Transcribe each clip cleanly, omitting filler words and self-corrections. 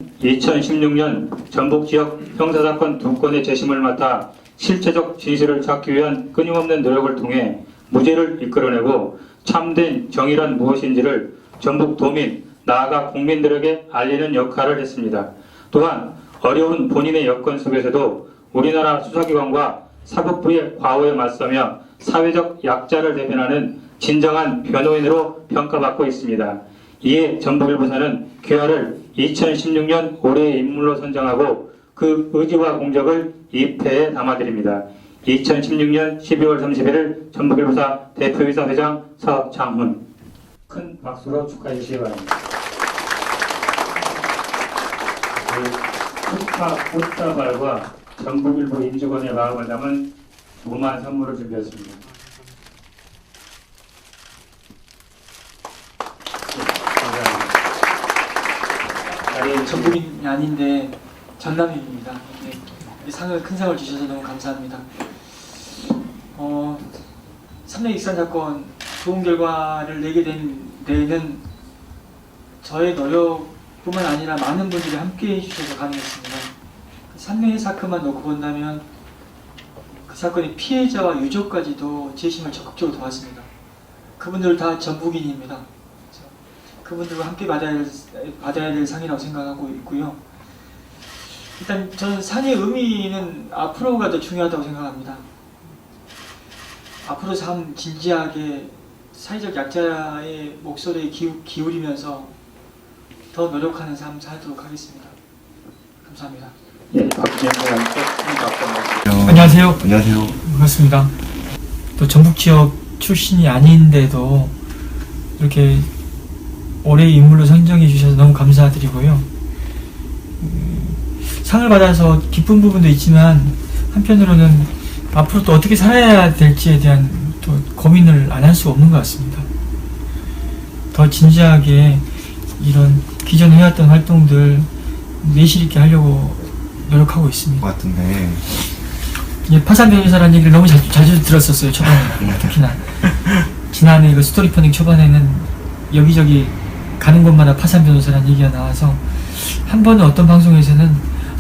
2016년 전북지역 형사사건 2건의 재심을 맡아 실체적 진실을 찾기 위한 끊임없는 노력을 통해 무죄를 이끌어내고 참된 정의란 무엇인지를 전북도민, 나아가 국민들에게 알리는 역할을 했습니다. 또한 어려운 본인의 여건 속에서도 우리나라 수사기관과 사법부의 과오에 맞서며 사회적 약자를 대변하는 진정한 변호인으로 평가받고 있습니다. 이에 전북일보사는 귀하를 2016년 올해의 인물로 선정하고 그 의지와 공적을 이 패에 담아드립니다. 2016년 12월 31일 전북일보사 대표이사 회장 서장훈. 큰 박수로 축하해 주시기 바랍니다. 축하 꽃다발과 전북일보 임직원의 마음을 담은 무한 선물을 준비했습니다. 전북인이 아닌데 전남인입니다. 네, 이 상을 큰 상을 주셔서 너무 감사합니다. 3례 익산 사건 좋은 결과를 내게 된 데에는 저의 노력뿐만 아니라 많은 분들이 함께 해주셔서 가능했습니다. 3례 사건만 놓고 본다면 그 사건의 피해자와 유족까지도 재심을 적극적으로 도왔습니다. 그분들 다 전북인입니다. 그분들과 함께 받아야 될 상이라고 생각하고 있고요. 일단 저는 상의 의미는 앞으로가 더 중요하다고 생각합니다. 앞으로 참 진지하게 사회적 약자의 목소리에 기울이면서 더 노력하는 삶 살도록 하겠습니다. 감사합니다. 예, 박진영 사장님께 큰 박수. 안녕하세요. 안녕하세요. 반갑습니다. 또 전북 지역 출신이 아닌데도 이렇게 올해의 인물로 선정해 주셔서 너무 감사드리고요. 상을 받아서 기쁜 부분도 있지만 한편으로는 앞으로 또 어떻게 살아야 될지에 대한 또 고민을 안 할 수 없는 것 같습니다. 더 진지하게 이런 기존에 해왔던 활동들 내실 있게 하려고 노력하고 있습니다. 것 같은데. 예, 파산 변호사라는 얘기를 너무 자주 들었었어요. 초반에 특히나 지난해 그 스토리 퍼닝 초반에는 여기저기 가는 곳마다 파산 변호사라는 얘기가 나와서 한 번은 어떤 방송에서는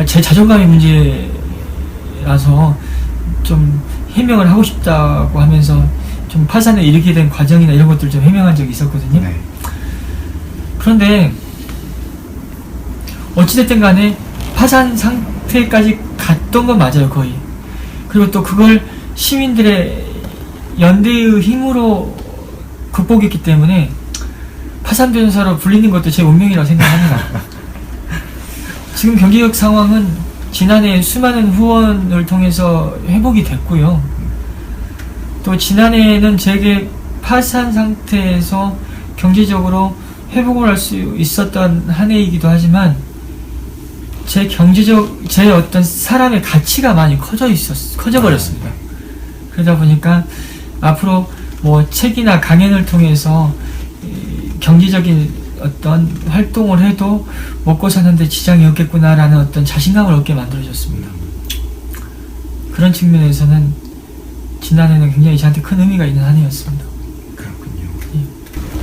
제 자존감의 문제라서 좀 해명을 하고 싶다고 하면서 좀 파산에 이르게 된 과정이나 이런 것들 좀 해명한 적이 있었거든요. 네. 그런데 어찌됐든 간에 파산 상태까지 갔던 건 맞아요, 거의. 그리고 또 그걸 시민들의 연대의 힘으로 극복했기 때문에 파산 변호사로 불리는 것도 제 운명이라고 생각합니다. 지금 경제적 상황은 지난해 수많은 후원을 통해서 회복이 됐고요. 또 지난해에는 제게 파산 상태에서 경제적으로 회복을 할 수 있었던 한 해이기도 하지만 제 어떤 사람의 가치가 많이 커져버렸습니다. 그러다 보니까 앞으로 뭐 책이나 강연을 통해서 경제적인 어떤 활동을 해도 먹고 사는데 지장이 없겠구나라는 어떤 자신감을 얻게 만들어줬습니다. 그런 측면에서는 지난해는 굉장히 저한테 큰 의미가 있는 한 해였습니다. 그렇군요.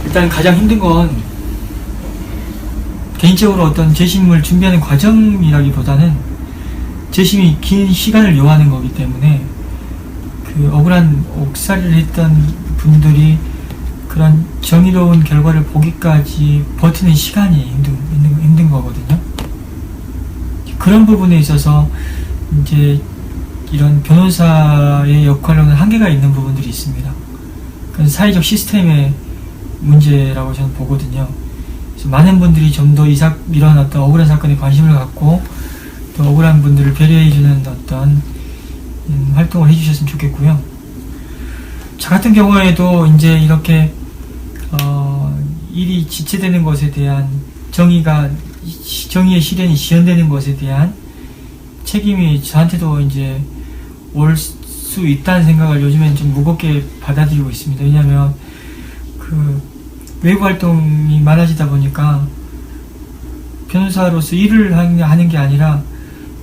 일단 가장 힘든 건 개인적으로 어떤 재심을 준비하는 과정이라기보다는 재심이 긴 시간을 요하는 거기 때문에 그 억울한 옥살이를 했던 분들이 그런 정의로운 결과를 보기까지 버티는 시간이 힘든 거거든요. 그런 부분에 있어서 이제 이런 변호사의 역할로는 한계가 있는 부분들이 있습니다. 그건 사회적 시스템의 문제라고 저는 보거든요. 그래서 많은 분들이 좀 더 이런 어떤 억울한 사건에 관심을 갖고 또 억울한 분들을 배려해주는 어떤 활동을 해주셨으면 좋겠고요. 저 같은 경우에도 이제 이렇게 일이 지체되는 것에 대한 정의의 실현이 지연되는 것에 대한 책임이 저한테도 이제 올 수 있다는 생각을 요즘엔 좀 무겁게 받아들이고 있습니다. 왜냐하면 그 외부 활동이 많아지다 보니까 변호사로서 일을 하는 게 아니라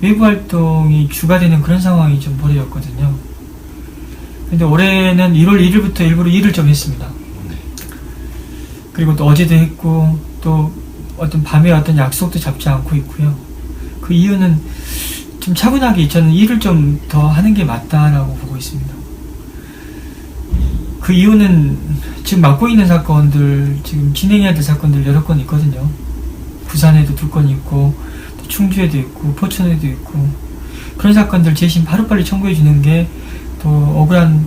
외부 활동이 주가 되는 그런 상황이 좀 벌어졌거든요. 근데 올해는 1월 1일부터 일부러 일을 좀 했습니다. 그리고 또 어제도 했고 또 어떤 밤에 어떤 약속도 잡지 않고 있고요. 그 이유는 좀 차분하게 저는 일을 좀 더 하는 게 맞다라고 보고 있습니다. 그 이유는 지금 맡고 있는 사건들, 지금 진행해야 될 사건들 여러 건 있거든요. 부산에도 2건 있고, 또 충주에도 있고, 포천에도 있고, 그런 사건들 재심 하루빨리 청구해 주는 게 또 억울한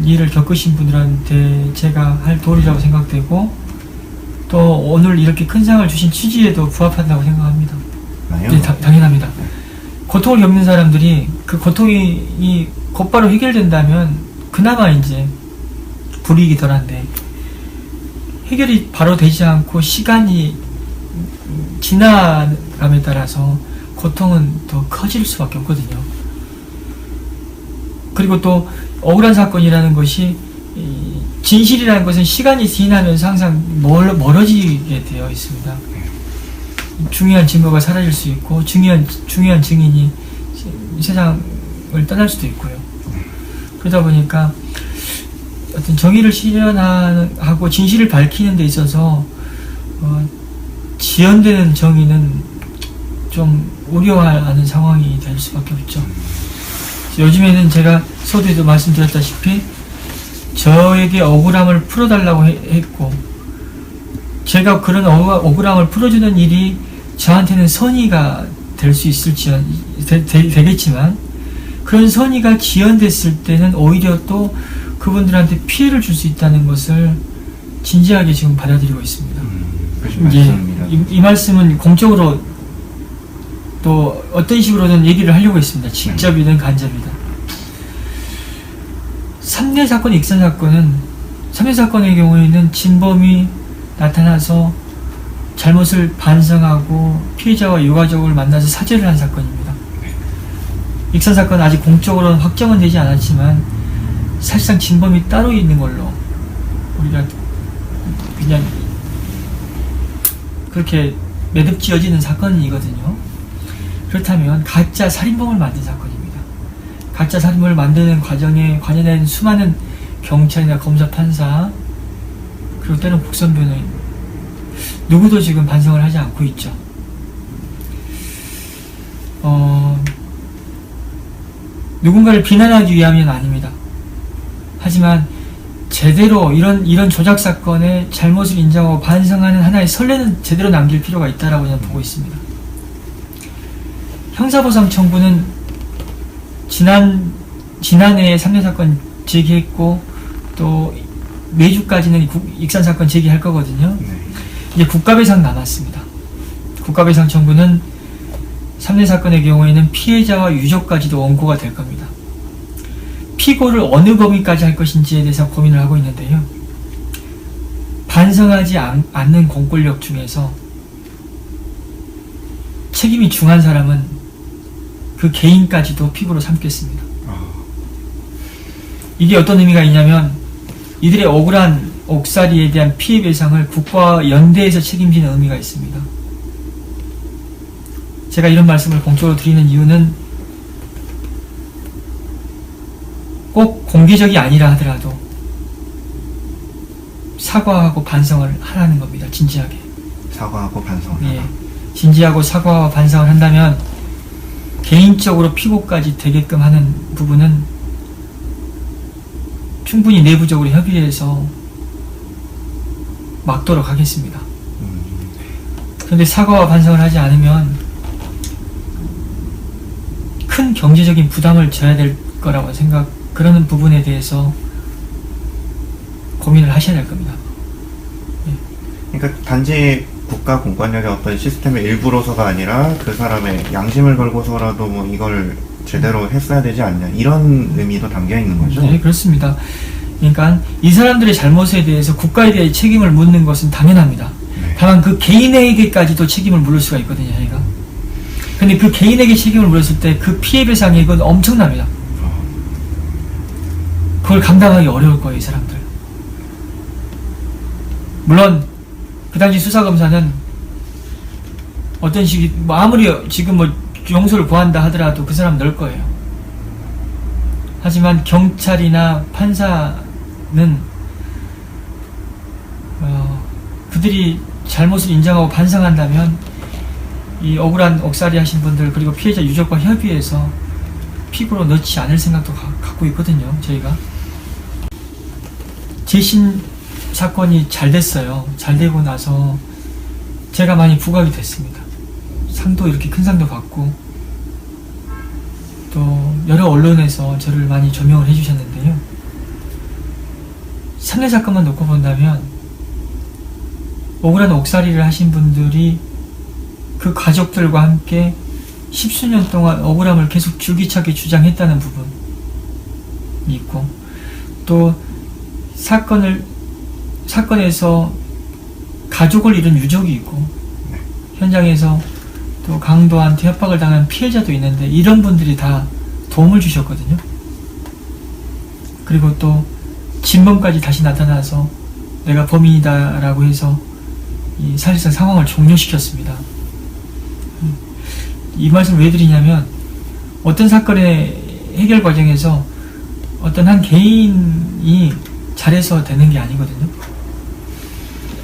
일을 겪으신 분들한테 제가 할 도리라고 생각되고, 또 오늘 이렇게 큰 상을 주신 취지에도 부합한다고 생각합니다. 네, 당연합니다. 고통을 겪는 사람들이 그 고통이 곧바로 해결된다면 그나마 이제 불이익이 덜한데, 해결이 바로 되지 않고 시간이 지나감에 따라서 고통은 더 커질 수밖에 없거든요. 그리고 또 억울한 사건이라는 것이, 진실이라는 것은 시간이 지나면서 항상 멀어지게 되어 있습니다. 중요한 증거가 사라질 수 있고, 중요한 증인이 세상을 떠날 수도 있고요. 그러다 보니까 어떤 정의를 실현하고 진실을 밝히는 데 있어서 지연되는 정의는 좀 우려하는 상황이 될 수밖에 없죠. 요즘에는 제가 서두에도 말씀드렸다시피 저에게 억울함을 풀어달라고 했고, 제가 그런 억울함을 풀어주는 일이 저한테는 선의가 될 수 되겠지만, 그런 선의가 지연됐을 때는 오히려 또 그분들한테 피해를 줄 수 있다는 것을 진지하게 지금 받아들이고 있습니다. 이 말씀은 공적으로 또 어떤 식으로든 얘기를 하려고 했습니다. 직접이든 간접이든. 3례 사건, 익산 사건은, 3례 사건의 경우에는 진범이 나타나서 잘못을 반성하고 피해자와 유가족을 만나서 사죄를 한 사건입니다. 익산 사건은 아직 공적으로는 확정은 되지 않았지만 사실상 진범이 따로 있는 걸로 우리가 그냥 그렇게 매듭지어지는 사건이거든요. 그렇다면 가짜 살인범을 만든 사건입니다. 가짜 살인범을 만드는 과정에 관여된 수많은 경찰이나 검사, 판사, 그리고 때론 국선변호인, 누구도 지금 반성을 하지 않고 있죠. 누군가를 비난하기 위함은 아닙니다. 하지만 제대로 이런 조작 사건의 잘못을 인정하고 반성하는 하나의 선례는 제대로 남길 필요가 있다라고 저는 보고 있습니다. 형사보상 청구는 지난해에 3례 사건 제기했고, 또 내주까지는 익산 사건 제기할 거거든요. 이제 국가배상 남았습니다. 국가배상 청구는 3례 사건의 경우에는 피해자와 유족까지도 원고가 될 겁니다. 피고를 어느 범위까지 할 것인지에 대해서 고민을 하고 있는데요. 반성하지 않는 공권력 중에서 책임이 중한 사람은 그 개인까지도 피고로 삼겠습니다. 이게 어떤 의미가 있냐면, 이들의 억울한 옥살이에 대한 피해 배상을 국가와 연대해서 책임지는 의미가 있습니다. 제가 이런 말씀을 공적으로 드리는 이유는 꼭 공개적이 아니라 하더라도 사과하고 반성을 하라는 겁니다. 진지하게. 사과하고 반성을 하라. 예, 진지하고 사과와 반성을 한다면 개인적으로 피고까지 되게끔 하는 부분은 충분히 내부적으로 협의해서 막도록 하겠습니다. 그런데 사과와 반성을 하지 않으면 큰 경제적인 부담을 져야 될 거라고 그러는 부분에 대해서 고민을 하셔야 될 겁니다. 그러니까 단지 국가 공권력의 어떤 시스템의 일부로서가 아니라 그 사람의 양심을 걸고서라도 뭐 이걸 제대로 했어야 되지 않냐, 이런 의미도 담겨 있는 거죠? 네, 그렇습니다. 그러니까 이 사람들의 잘못에 대해서 국가에 대해 책임을 묻는 것은 당연합니다. 다만 그 개인에게까지도 책임을 물을 수가 있거든요, 저희가. 근데 그 개인에게 책임을 물었을 때 그 피해배상액은 엄청납니다. 그걸 감당하기 어려울 거예요, 이 사람들. 물론 그 당시 수사검사는 어떤 식이, 아무리 지금 용서를 구한다 하더라도 그 사람 넣을 거예요. 하지만 경찰이나 판사는 그들이 잘못을 인정하고 반성한다면 이 억울한 옥살이 하신 분들 그리고 피해자 유족과 협의해서 피고로 넣지 않을 생각도 갖고 있거든요. 저희가 재심 사건이 잘 됐어요. 잘 되고 나서 제가 많이 부각이 됐습니다. 상도 이렇게 큰 상도 받고 또 여러 언론에서 저를 많이 조명을 해주셨는데요. 3례 사건만 놓고 본다면 억울한 옥살이를 하신 분들이 그 가족들과 함께 십수년 동안 억울함을 계속 줄기차게 주장했다는 부분이 있고 또 사건에서 가족을 잃은 유족이 있고 현장에서 또 강도한테 협박을 당한 피해자도 있는데 이런 분들이 다 도움을 주셨거든요. 그리고 또 진범까지 다시 나타나서 내가 범인이다 라고 해서 이 사실상 상황을 종료시켰습니다. 이 말씀을 왜 드리냐면 어떤 사건의 해결 과정에서 어떤 한 개인이 잘해서 되는 게 아니거든요.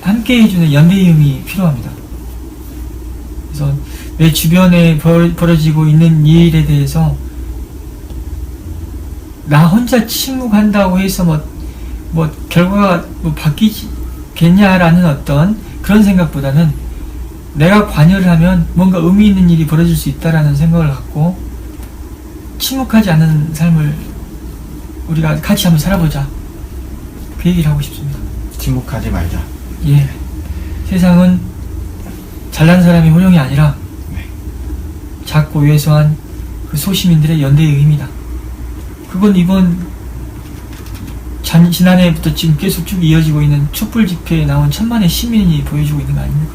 함께 해주는 연대임이 필요합니다. 그래서 내 주변에 벌어지고 있는 일에 대해서 나 혼자 침묵한다고 해서 뭐 결과가 뭐 바뀌겠냐라는 어떤 그런 생각보다는 내가 관여를 하면 뭔가 의미 있는 일이 벌어질 수 있다라는 생각을 갖고 침묵하지 않는 삶을 우리가 같이 한번 살아보자. 그 얘기를 하고 싶습니다. 침묵하지 말자. 예. 세상은 잘난 사람이 호령이 아니라 네. 작고 왜소한 그 소시민들의 연대의 의미다. 그건 이번 지난해부터 지금 계속 쭉 이어지고 있는 촛불 집회에 나온 천만의 시민이 보여주고 있는 거 아닙니까?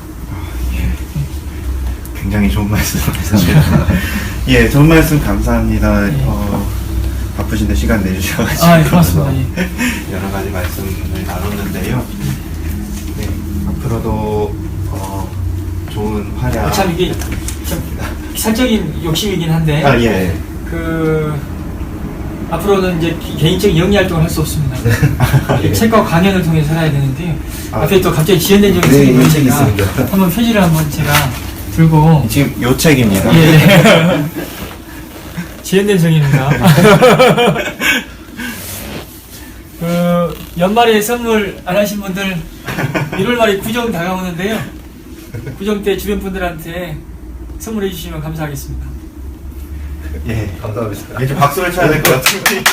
굉장히 좋은 말씀 감사합니다. 예, 좋은 말씀 감사합니다. 예. 바쁘신데 시간 내주셔가지고 예, 고맙습니다. 예. 여러 가지 말씀을 나눴는데요. 네, 앞으로도 좋은 활약. 참 이게 좀 사적인 욕심이긴 한데 아 예. 앞으로는 이제 개인적인 영리 활동을 할 수 없습니다. 예. 책과 강연을 통해 살아야 되는데요. 아, 앞에 또 갑자기 지연된 적이 네, 생긴 이 책이 거니까 있습니다. 한번 표지를 한번 제가 들고 지금 요 책입니다. 예. 지연된 성입니다. 연말에 선물 안 하신 분들 1월 말에 구정 다가오는데요. 구정 때 주변 분들한테 선물해 주시면 감사하겠습니다. 예. 감사합니다. 이제 박수를 쳐야 될 것 같은데.